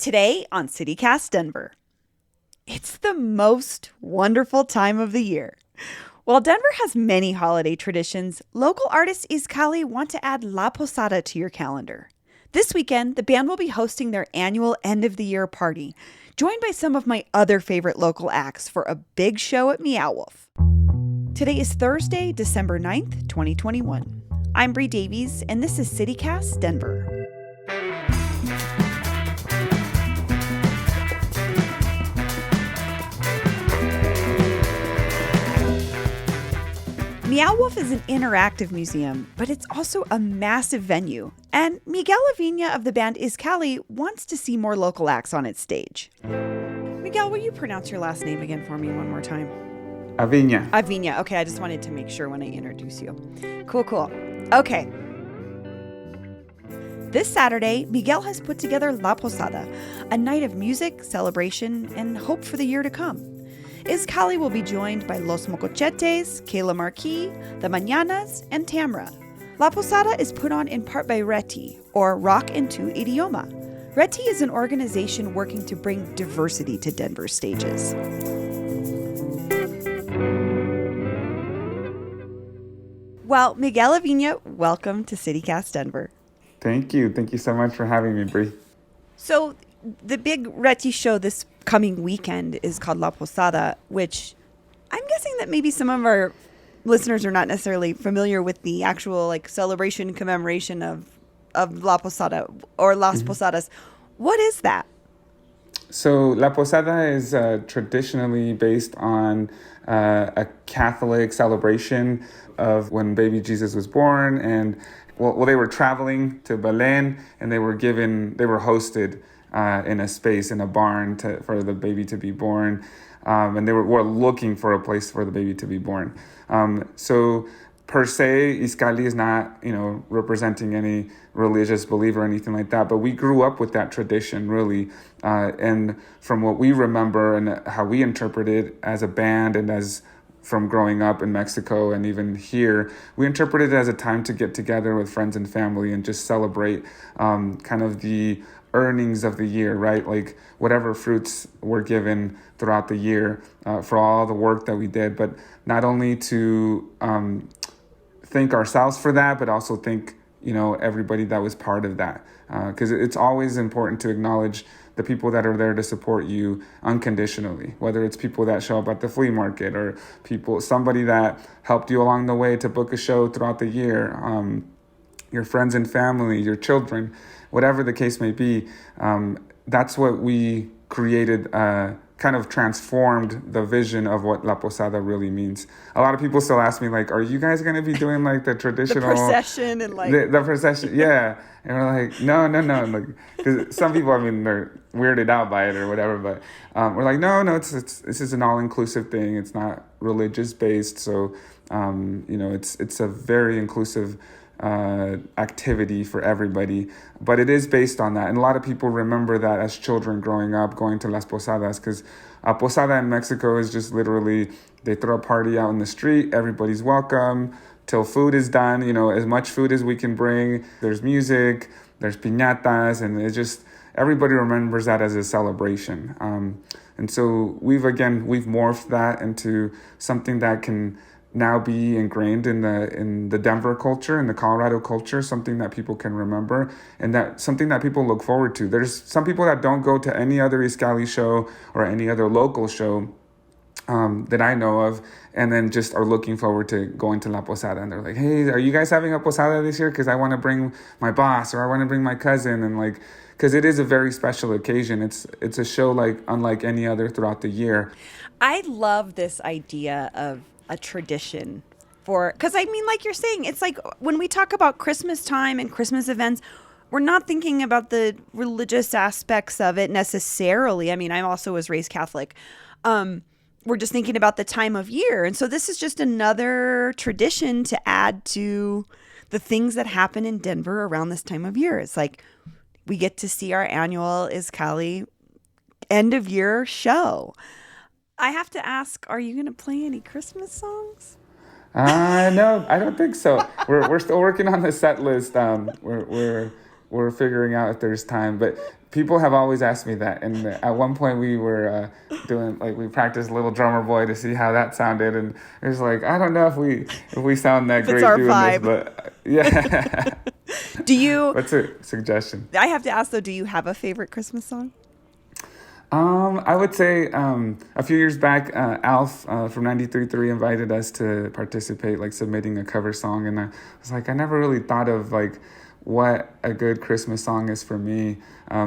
Today on CityCast Denver. It's the most wonderful time of the year. While Denver has many holiday traditions, local artist iZCALLi want to add La Posada to your calendar. This weekend, the band will be hosting their annual end-of-the-year party, joined by some of my other favorite local acts for a big show at Meow Wolf. Today is Thursday, December 9th, 2021. I'm Bree Davies, and this is CityCast Denver. Meow Wolf is an interactive museum, but it's also a massive venue. And Miguel Avina of the band iZCALLi wants to see more local acts on its stage. Miguel, will you pronounce your last name again for me one more time? Avina. Avina. Okay, I just wanted to make sure when I introduce you. Cool. Okay. This Saturday, Miguel has put together La Posada, a night of music, celebration, and hope for the year to come. iZCALLi will be joined by Los Mocochetes, Kayla Marquis, The Mañanas, and Tamra. La Posada is put on in part by Reti, or Rock in Two Idioma. Reti is an organization working to bring diversity to Denver stages. Well, Miguel Avina, welcome to CityCast Denver. Thank you. Thank you so much for having me, Bree. So the big Reti show this coming weekend is called La Posada, which I'm guessing that maybe some of our listeners are not necessarily familiar with the actual celebration commemoration of La Posada or Las Posadas. What is that? So La Posada is traditionally based on a Catholic celebration of when baby Jesus was born, and well, they were traveling to Belén, and they were hosted in a space, in a barn for the baby to be born. And they were looking for a place for the baby to be born. So per se, iZCALLi is not, representing any religious belief or anything like that. But we grew up with that tradition, really. And from what we remember and how we interpret it as a band and as from growing up in Mexico and even here, we interpret it as a time to get together with friends and family and just celebrate kind of the earnings of the year, right? Like whatever fruits were given throughout the year for all the work that we did, but not only to thank ourselves for that, but also thank, everybody that was part of that. Because it's always important to acknowledge the people that are there to support you unconditionally, whether it's people that show up at the flea market or somebody that helped you along the way to book a show throughout the year, your friends and family, your children, whatever the case may be. That's what we created, kind of transformed the vision of what La Posada really means. A lot of people still ask me, are you guys going to be doing the traditional... the procession and The procession, yeah. And we're like, no. Because some people, they're weirded out by it or whatever, but we're like, no, this is an all-inclusive thing. It's not religious-based, so, it's a very inclusive activity for everybody, but it is based on that. And a lot of people remember that as children growing up, going to Las Posadas, because a posada in Mexico is just literally, they throw a party out in the street, everybody's welcome, till food is done, as much food as we can bring. There's music, there's piñatas, and it's just, everybody remembers that as a celebration. And so we've morphed that into something that can now be ingrained in the Denver culture, in the Colorado culture, something that people can remember, and that something that people look forward to. There's some people that don't go to any other iZCALLi show or any other local show that I know of, and then just are looking forward to going to La Posada. And they're like, hey, are you guys having a Posada this year? Because I want to bring my boss, or I want to bring my cousin, and because it is a very special occasion. It's a show unlike any other throughout the year. I love this idea of a tradition because like you're saying, it's like when we talk about Christmas time and Christmas events, we're not thinking about the religious aspects of it necessarily. I also was raised Catholic. We're just thinking about the time of year. And so this is just another tradition to add to the things that happen in Denver around this time of year. It's like we get to see our annual iZCALLi end of year show. I have to ask, are you going to play any Christmas songs? No, I don't think so. We're still working on the set list. we're figuring out if there's time. But people have always asked me that. And at one point we were doing, like, we practiced Little Drummer Boy to see how that sounded. And it was like, I don't know if we sound that If it's great our doing vibe. this, but yeah. Do you? What's a suggestion? I have to ask though. Do you have a favorite Christmas song? I would say a few years back, Alf from 93.3 invited us to participate, like submitting a cover song. And I was like, I never really thought of like what a good Christmas song is for me.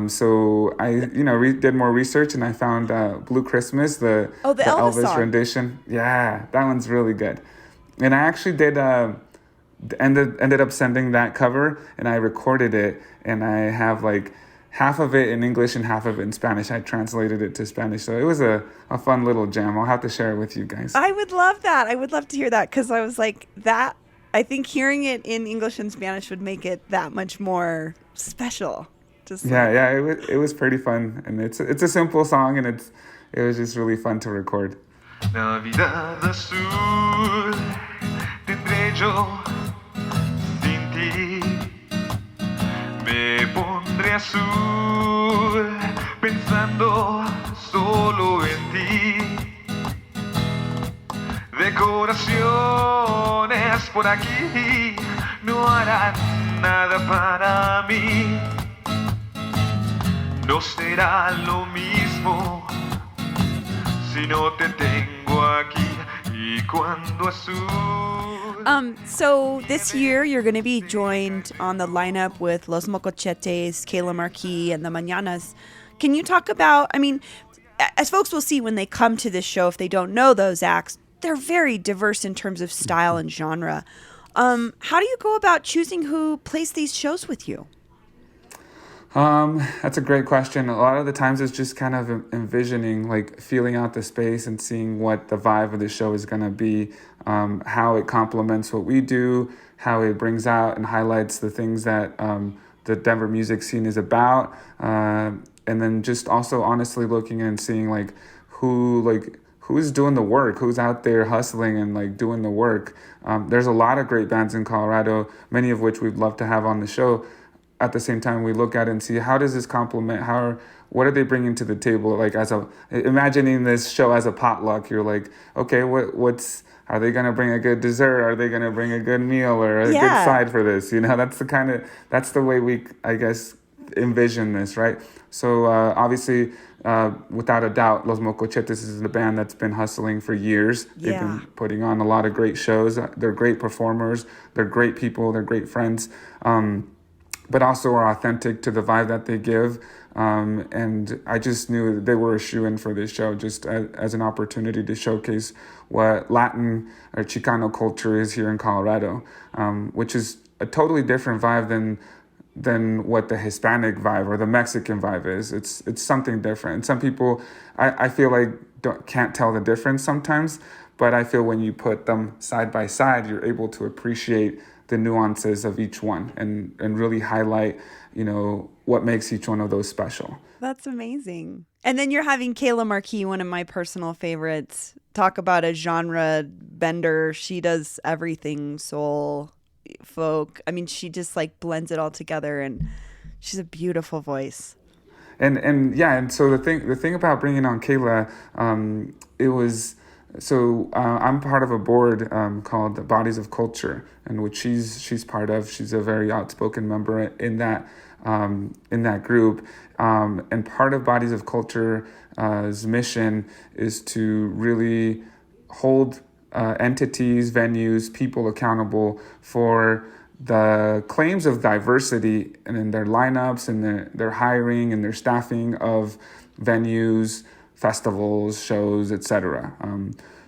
So I, did more research and I found Blue Christmas, the Elvis song. rendition. Yeah, that one's really good. And I actually did ended up sending that cover and I recorded it, and I have like half of it in English and half of it in Spanish. I translated it to Spanish. So it was a fun little jam. I'll have to share it with you guys. I would love that. I would love to hear that, because I was like, that, I think hearing it in English and Spanish would make it that much more special. It was pretty fun. And it's a simple song, and it was just really fun to record. Navidad azul tendré yo sin ti. Me pondré azul pensando solo en ti. Decoraciones por aquí no harán nada para mí. No será lo mismo si no te tengo aquí y cuando azul. So this year you're going to be joined on the lineup with Los Mocochetes, Kayla Marquis, and the Mañanas. Can you talk about, I mean, as folks will see when they come to this show, if they don't know those acts, they're very diverse in terms of style and genre. How do you go about choosing who plays these shows with you? That's a great question. A lot of the times it's just kind of envisioning, like feeling out the space and seeing what the vibe of the show is going to be, how it complements what we do, how it brings out and highlights the things that the Denver music scene is about, and then just also honestly looking and seeing like who's doing the work, who's out there hustling and like doing the work. There's a lot of great bands in Colorado, many of which we'd love to have on the show. At the same time, we look at it and see, how does this complement? What are they bringing to the table? Like imagining this show as a potluck, you're like, okay, are they going to bring a good dessert? Are they going to bring a good meal or a good side for this? That's the way we, I guess, envision this, right? So obviously, without a doubt, Los Mocochetes is a band that's been hustling for years. They've been putting on a lot of great shows. They're great performers. They're great people. They're great friends. But also are authentic to the vibe that they give. And I just knew that they were a shoo-in for this show, just as an opportunity to showcase what Latin or Chicano culture is here in Colorado, which is a totally different vibe than what the Hispanic vibe or the Mexican vibe is. It's something different. And some people, I feel like, can't tell the difference sometimes, but I feel when you put them side by side, you're able to appreciate the nuances of each one and really highlight, what makes each one of those special. That's amazing. And then you're having Kayla Marquis, one of my personal favorites. Talk about a genre bender. She does everything, soul, folk. I mean, she just like blends it all together, and she's a beautiful voice. And so the thing about bringing on Kayla, it was. So I'm part of a board called Bodies of Culture, and which she's part of. She's a very outspoken member in that group. And part of Bodies of Culture's mission is to really hold entities, venues, people accountable for the claims of diversity and in their lineups and their hiring and their staffing of venues, festivals, shows, etc.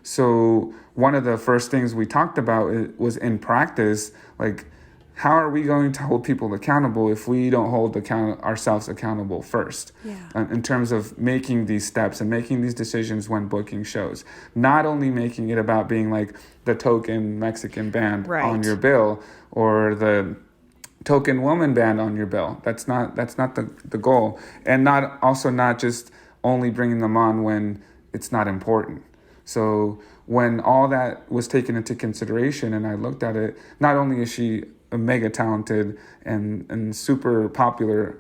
So one of the first things we talked about was in practice, like, how are we going to hold people accountable if we don't hold ourselves accountable first? In terms of making these steps and making these decisions when booking shows, not only making it about being like the token Mexican band on your bill or the token woman band on your bill. That's not the goal, and not just only bringing them on when it's not important. So when all that was taken into consideration and I looked at it, not only is she a mega talented and super popular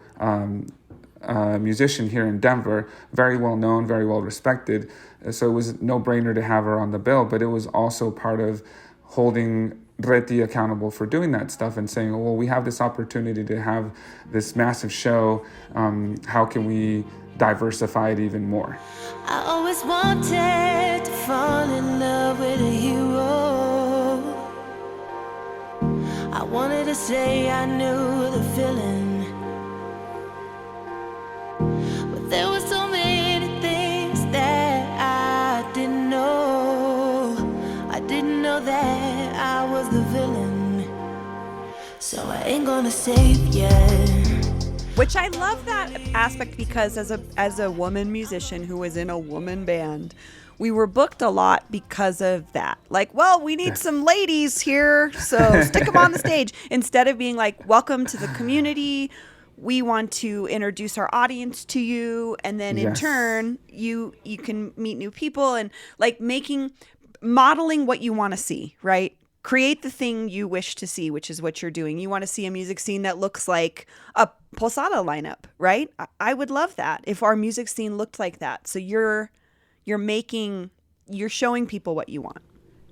musician here in Denver, very well known, very well respected. So it was no brainer to have her on the bill, but it was also part of holding Reti accountable for doing that stuff and saying, well, we have this opportunity to have this massive show. How can we diversify it even more? I always wanted to fall in love with a hero. I wanted to say I knew the feeling, but there were so many things that I didn't know. I didn't know that I was the villain, so I ain't gonna save ya. Which I love that aspect, because as a woman musician who was in a woman band, we were booked a lot because of that. Like, well, we need some ladies here, so stick them on the stage. Instead of being like, welcome to the community, we want to introduce our audience to you, and then in turn, you can meet new people, and like modeling what you want to see, right? Create the thing you wish to see, which is what you're doing. You want to see a music scene that looks like a Posada lineup, right? I would love that if our music scene looked like that. So you're showing people what you want.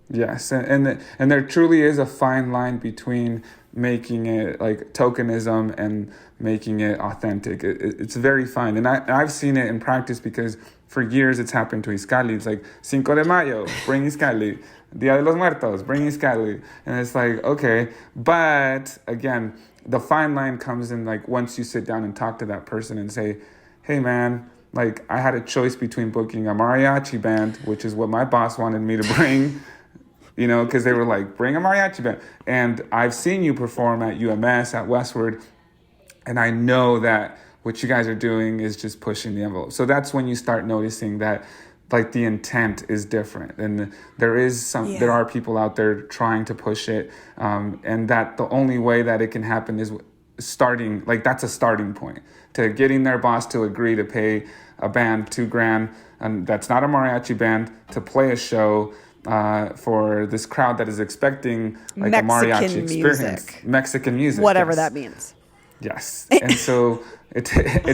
Yes, and there truly is a fine line between making it like tokenism and making it authentic. It's very fine, and I've seen it in practice, because for years it's happened to iZCALLi. It's like Cinco de Mayo, bring iZCALLi. Dia de los Muertos, bring iZCALLi. And it's like, okay, but again, the fine line comes in like once you sit down and talk to that person and say, hey man, like I had a choice between booking a mariachi band, which is what my boss wanted me to bring, you know, because they were like, bring a mariachi band. And I've seen you perform at UMS, at Westward, and I know that what you guys are doing is just pushing the envelope. So that's when you start noticing that like the intent is different, and there are people out there trying to push it, and that the only way that it can happen is starting, like that's a starting point to getting their boss to agree to pay a band $2,000, and that's not a mariachi band, to play a show for this crowd that is expecting like Mexican a mariachi experience, music. Mexican music, Whatever yes. that means. Yes, and so it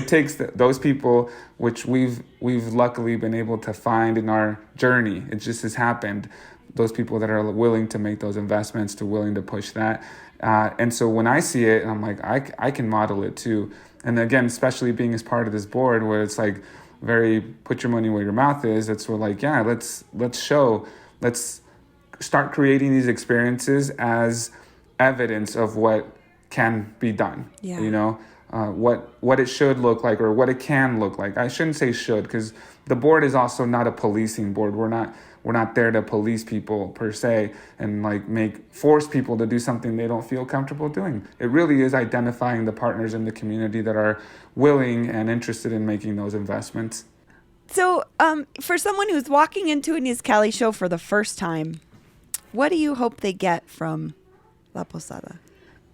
takes those people, which we've luckily been able to find in our journey. It just has happened. Those people that are willing to make those investments, to willing to push that, and so when I see it, I'm like, I can model it too. And again, especially being as part of this board, where it's like very put your money where your mouth is. It's we're like, yeah, let's start creating these experiences as evidence of what can be done. Yeah. You know, what it should look like, or what it can look like. I shouldn't say should, because the board is also not a policing board. We're not there to police people per se and like force people to do something they don't feel comfortable doing. It really is identifying the partners in the community that are willing and interested in making those investments. So for someone who's walking into an iZCALLi show for the first time, what do you hope they get from La Posada?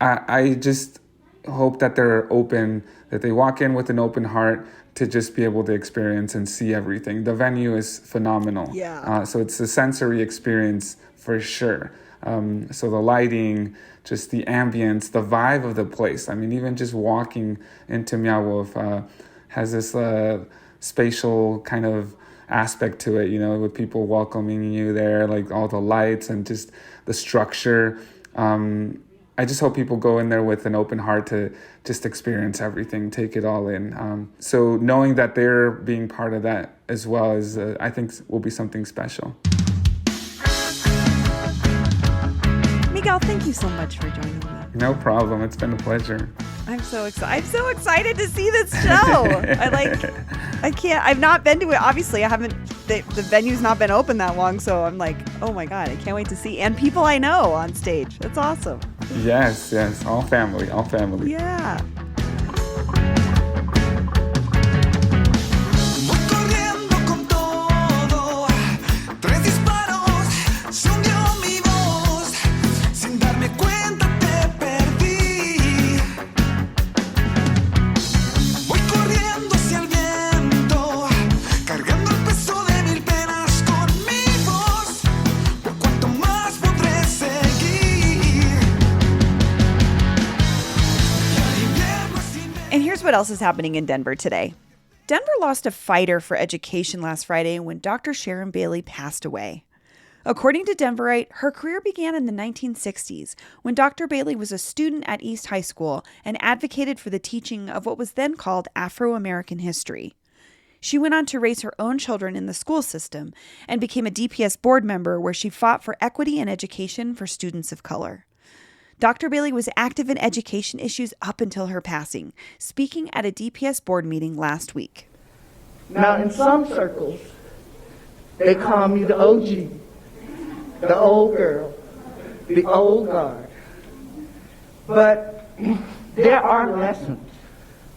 I just hope that they're open, that they walk in with an open heart to just be able to experience and see everything. The venue is phenomenal. Yeah. So it's a sensory experience for sure. So the lighting, just the ambience, the vibe of the place. I mean, even just walking into Meow Wolf has this spatial kind of aspect to it, you know, with people welcoming you there, like all the lights and just the structure. I just hope people go in there with an open heart to just experience everything, take it all in. So knowing that they're being part of that as well is, I think, will be something special. Miguel, thank you so much for joining me. No problem. It's been a pleasure. I'm so excited to see this show. I've not been to it. Obviously, I haven't, the venue's not been open that long. So I'm like, oh my God, I can't wait to see. And people I know on stage. That's awesome. Yes. All family. Yeah. And here's what else is happening in Denver today. Denver lost a fighter for education last Friday when Dr. Sharon Bailey passed away. According to Denverite, her career began in the 1960s when Dr. Bailey was a student at East High School and advocated for the teaching of what was then called Afro-American history. She went on to raise her own children in the school system and became a DPS board member where she fought for equity and education for students of color. Dr. Bailey was active in education issues up until her passing, speaking at a DPS board meeting last week. Now, in some circles, they call me the OG, the old girl, the old guard. But there are lessons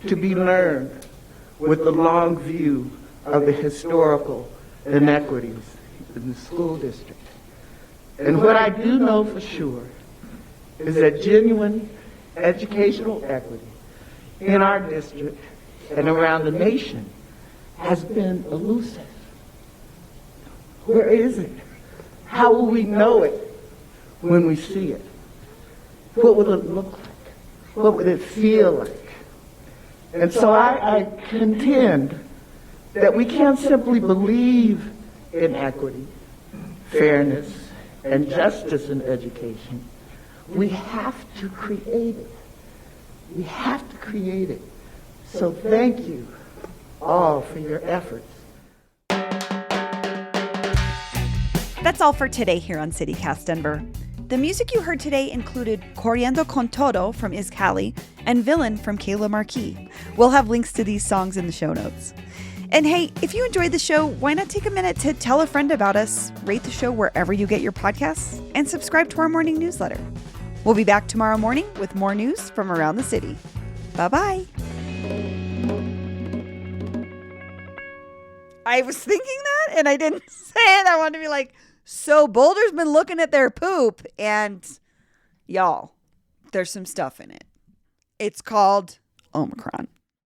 to be learned with the long view of the historical inequities in the school district. And what I do know for sure is that genuine educational equity in our district and around the nation has been elusive. Where is it? How will we know it when we see it? What will it look like? What would it feel like? And so I contend that we can't simply believe in equity, fairness, and justice in education. We have to create it. We have to create it. So thank you all for your efforts. That's all for today here on CityCast Denver. The music you heard today included Corriendo con Todo from iZCALLi and Villain from Kayla Marquis. We'll have links to these songs in the show notes. And hey, if you enjoyed the show, why not take a minute to tell a friend about us, rate the show wherever you get your podcasts, and subscribe to our morning newsletter. We'll be back tomorrow morning with more news from around the city. Bye-bye. I was thinking that and I didn't say it. I wanted to be like, so Boulder's been looking at their poop and y'all, there's some stuff in it. It's called Omicron.